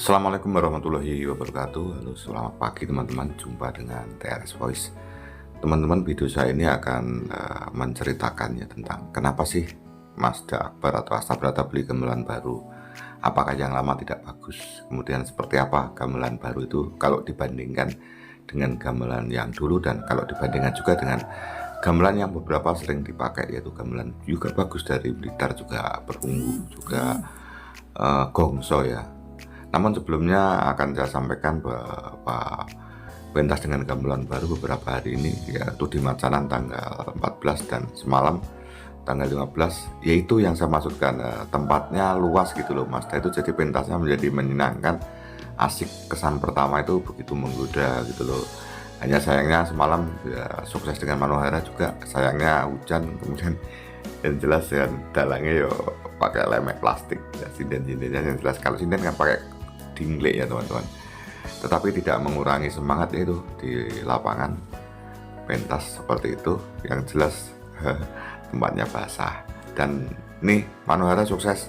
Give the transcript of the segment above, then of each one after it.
Assalamualaikum warahmatullahi wabarakatuh. Halo, selamat pagi teman-teman. Jumpa dengan TRS Voice. Teman-teman, video saya ini akan menceritakan ya tentang kenapa sih Mazda Akbar atau Astabrata beli gamelan baru. Apakah yang lama tidak bagus? Kemudian seperti apa gamelan baru itu kalau dibandingkan dengan gamelan yang dulu, dan kalau dibandingkan juga dengan gamelan yang beberapa sering dipakai, yaitu gamelan juga bagus dari Blitar, juga Perunggu, juga Gongso ya. Namun sebelumnya akan saya sampaikan bahwa pentas dengan gamelan baru beberapa hari ini, yaitu di Macanan tanggal 14 dan semalam tanggal 15, yaitu yang saya maksudkan, tempatnya luas gitu loh Mazda itu, jadi pentasnya menjadi menyenangkan, asik. Kesan pertama itu begitu menggoda gitu loh. Hanya sayangnya semalam ya, sukses dengan Manohara, juga sayangnya hujan, kemudian yang jelas ya dalangnya yo pakai lemek plastik ya, sinden-sindennya yang jelas. Kalau sinden kan pakai dinglek ya teman-teman, tetapi tidak mengurangi semangat itu di lapangan pentas seperti itu. Yang jelas tempatnya basah, dan nih Manohara sukses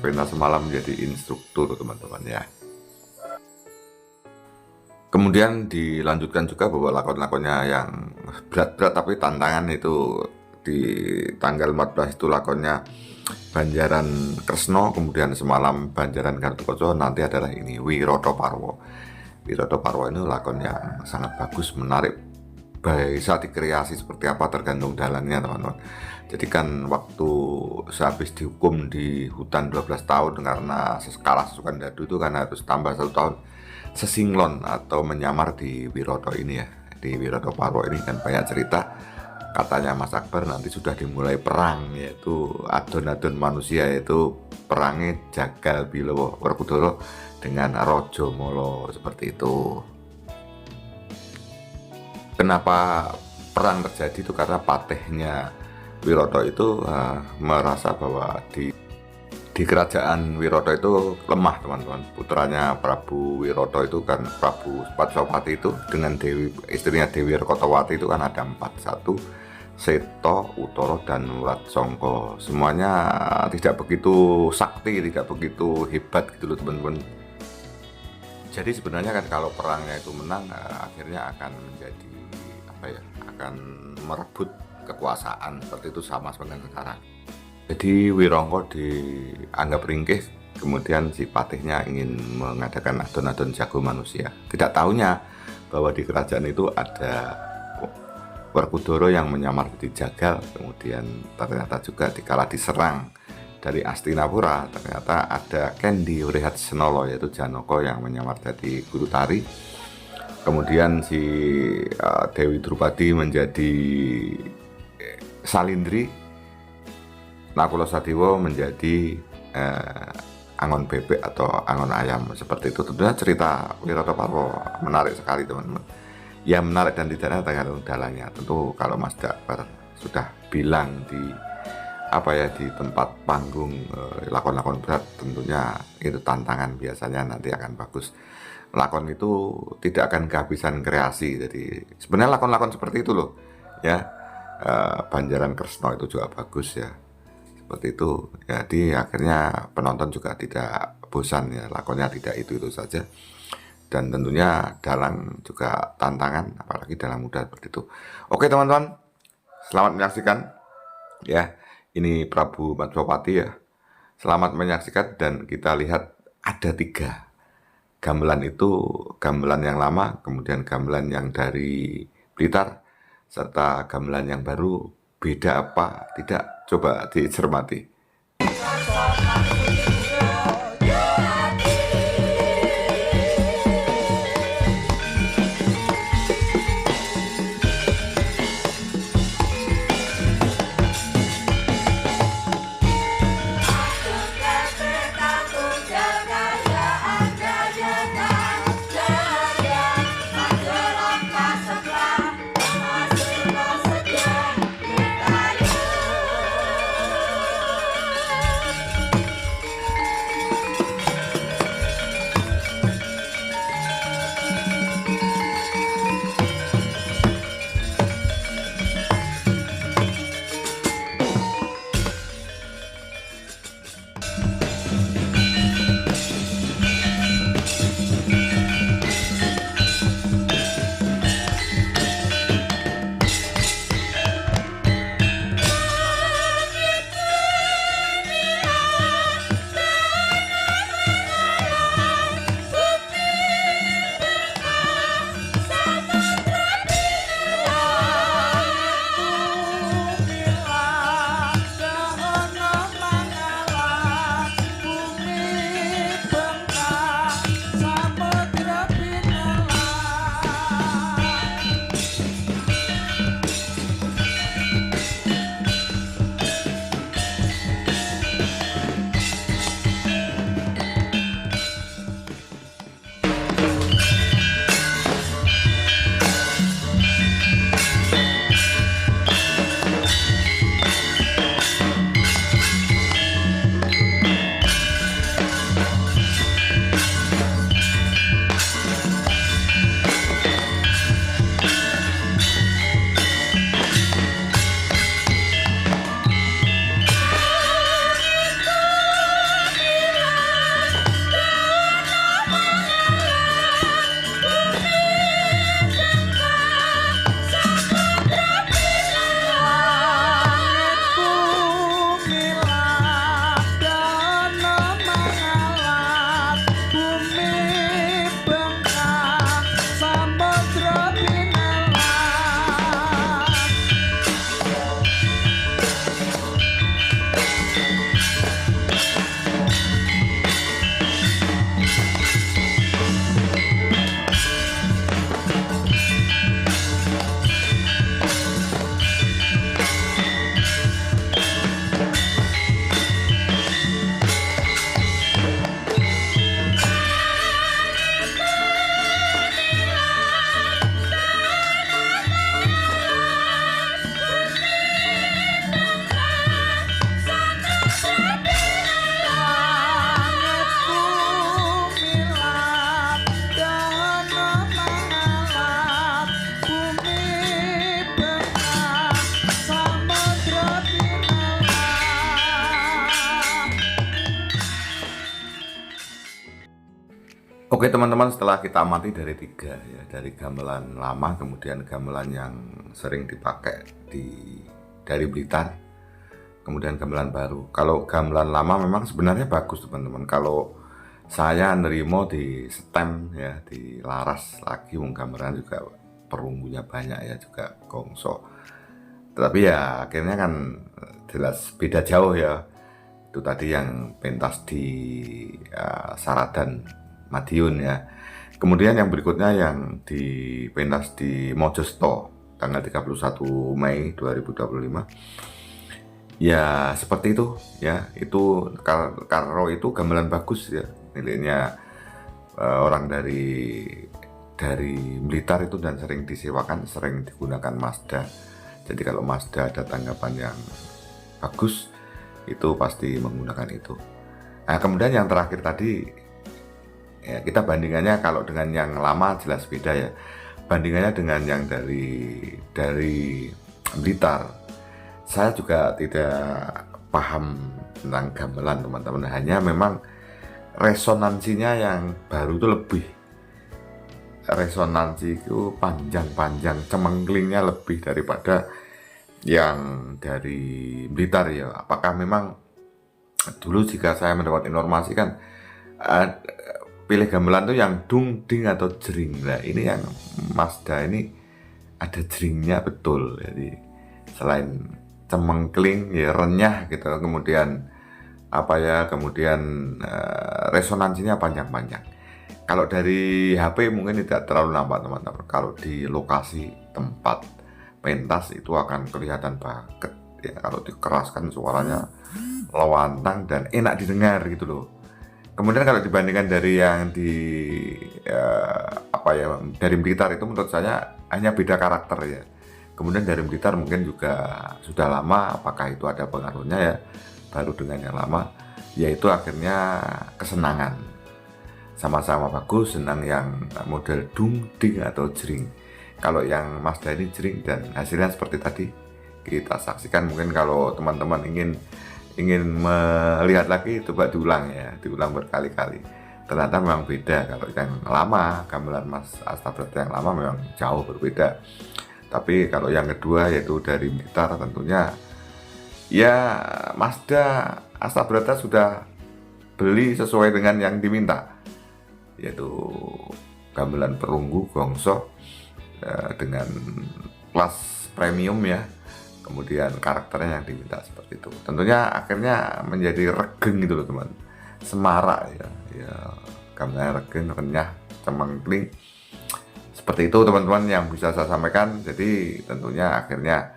pentas semalam menjadi instruktur teman-teman ya. Kemudian dilanjutkan juga bahwa lakon-lakonnya yang berat-berat tapi tantangan itu di tanggal 14 itu lakonnya Banjaran Kresno, kemudian semalam Banjaran Kartokoco, nanti adalah ini Wiroto Parwo. Wiroto Parwo ini lakon yang sangat bagus, menarik, bisa dikreasi seperti apa tergantung dalangnya teman-teman. Jadi kan waktu sehabis dihukum di hutan 12 tahun karena kalah Sukan Dadu itu kan harus tambah 1 tahun sesinglon atau menyamar di Wiroto ini ya. Di Wiroto Parwo ini kan banyak cerita. Katanya Mas Akbar nanti sudah dimulai perang, yaitu adon-adon manusia, yaitu perangnya Jagal Bilowo Werkudara dengan Rojo Molo, seperti itu. Kenapa perang terjadi itu karena patihnya Wiroto itu merasa bahwa di kerajaan Wiroto itu lemah teman-teman. Putranya Prabu Wiroto itu kan Prabu Patsopati itu dengan istrinya Dewi Rekotowati itu kan ada 4, 1 Seto, Utoro, dan Murat Songko. Semuanya tidak begitu sakti, tidak begitu hebat gitu loh teman-teman. Jadi sebenarnya kan kalau perangnya itu menang, akhirnya akan menjadi apa ya, akan merebut kekuasaan seperti itu, sama seperti sekarang. Jadi Wirongko dianggap ringkih, kemudian si patihnya ingin mengadakan adon-adon jago manusia. Tidak tahunya bahwa di kerajaan itu ada Werkudara yang menyamar jadi Jagal, kemudian ternyata juga dikala diserang dari Astinapura, ternyata ada Kendi Wrehat Senolo, yaitu Janoko yang menyamar jadi guru tari. Kemudian si Dewi Drupadi menjadi Salindri, Nakula Sadiwo menjadi angon bebek atau angon ayam, seperti itu. Tentunya cerita Wiroto Parwo menarik sekali teman-teman. Ya menarik dan tidaknya tergantung dalangnya. Tentu kalau Mazda Akbar sudah bilang di di tempat panggung lakon-lakon berat, tentunya itu tantangan, biasanya nanti akan bagus. Lakon itu tidak akan kehabisan kreasi. Jadi sebenarnya lakon-lakon seperti itu loh ya. Banjaran Kresno itu juga bagus ya, seperti itu. Jadi akhirnya penonton juga tidak bosan ya, lakonnya tidak itu saja. Dan tentunya dalang juga tantangan, apalagi dalang muda seperti itu. Oke teman-teman, selamat menyaksikan ya. Ini Prabu Patsopati ya. Selamat menyaksikan, dan kita lihat ada 3 gamelan itu, gamelan yang lama, kemudian gamelan yang dari Blitar, serta gamelan yang baru. Beda apa tidak? Coba dicermati. Oke teman-teman, setelah kita amati dari tiga ya, dari gamelan lama, kemudian gamelan yang sering dipakai dari Blitar, kemudian gamelan baru. Kalau gamelan lama memang sebenarnya bagus teman-teman. Kalau saya nerimo di stem ya, di laras lagi, wong gamelan juga perunggunya banyak ya, juga gongso. Tetapi ya akhirnya kan jelas beda jauh ya. Itu tadi yang pentas di Saradan Madiun ya. Kemudian yang berikutnya yang di pentas di Mojosto tanggal 31 Mei 2025. Ya seperti itu ya, itu karo itu gamelan bagus ya, nilainya orang dari Blitar itu dan sering disewakan, sering digunakan Mazda. Jadi kalau Mazda ada tanggapan yang bagus, itu pasti menggunakan itu. Nah kemudian yang terakhir tadi ya, kita bandingannya kalau dengan yang lama jelas beda ya. Bandingannya dengan yang dari Blitar, saya juga tidak paham tentang gamelan teman-teman. Hanya memang resonansinya yang baru itu lebih, resonansi itu panjang-panjang, cemengklingnya lebih daripada yang dari Blitar ya. Apakah memang dulu jika saya mendapat informasi kan pilih gamelan tuh yang dung, ding atau jering. Nah ini yang Mazda ini ada jeringnya betul. Jadi selain cemengkling ya renyah gitu, kemudian kemudian resonansinya panjang-panjang. Kalau dari HP mungkin tidak terlalu nampak teman-teman. Kalau di lokasi tempat pentas itu akan kelihatan banget ya, kalau dikeraskan suaranya lawantang dan enak didengar gitu loh. Kemudian kalau dibandingkan dari yang dari Blitar itu menurut saya hanya beda karakter ya. Kemudian dari Blitar mungkin juga sudah lama, apakah itu ada pengaruhnya ya, baru dengan yang lama, yaitu akhirnya kesenangan. Sama-sama bagus, senang yang model dung, ding atau jering. Kalau yang Mazda ini jering dan hasilnya seperti tadi kita saksikan. Mungkin kalau teman-teman ingin melihat lagi, coba diulang ya, diulang berkali-kali. Ternyata memang beda. Kalau yang lama, gamelan Mas Astabrata yang lama memang jauh berbeda. Tapi kalau yang kedua yaitu dari Blitar, tentunya ya Mazda Astabrata sudah beli sesuai dengan yang diminta, yaitu gamelan perunggu gongso dengan kelas premium ya. Kemudian karakternya yang diminta seperti itu. Tentunya akhirnya menjadi regeng gitu loh teman. Semarak ya gamelan regeng, renyah, cemengkling. Seperti itu teman-teman yang bisa saya sampaikan. Jadi tentunya akhirnya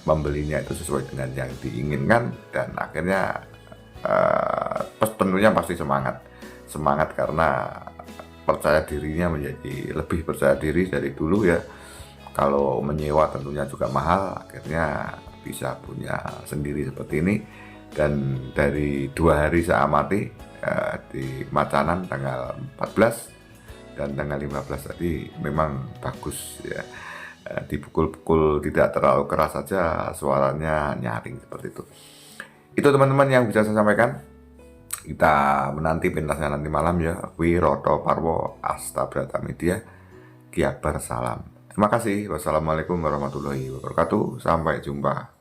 membelinya itu sesuai dengan yang diinginkan, dan akhirnya tentunya pasti semangat karena percaya dirinya menjadi lebih percaya diri dari dulu ya. Kalau menyewa tentunya juga mahal, akhirnya bisa punya sendiri seperti ini. Dan dari 2 hari saya amati di Macanan tanggal 14 dan tanggal 15 tadi memang bagus ya. Dipukul-pukul tidak terlalu keras saja, suaranya nyaring seperti itu. Itu teman-teman yang bisa saya sampaikan. Kita menanti pentasnya nanti malam ya. Wiroto Parwo, Astabrata Media, Kiabar salam. Terima kasih. Wassalamualaikum warahmatullahi wabarakatuh. Sampai jumpa.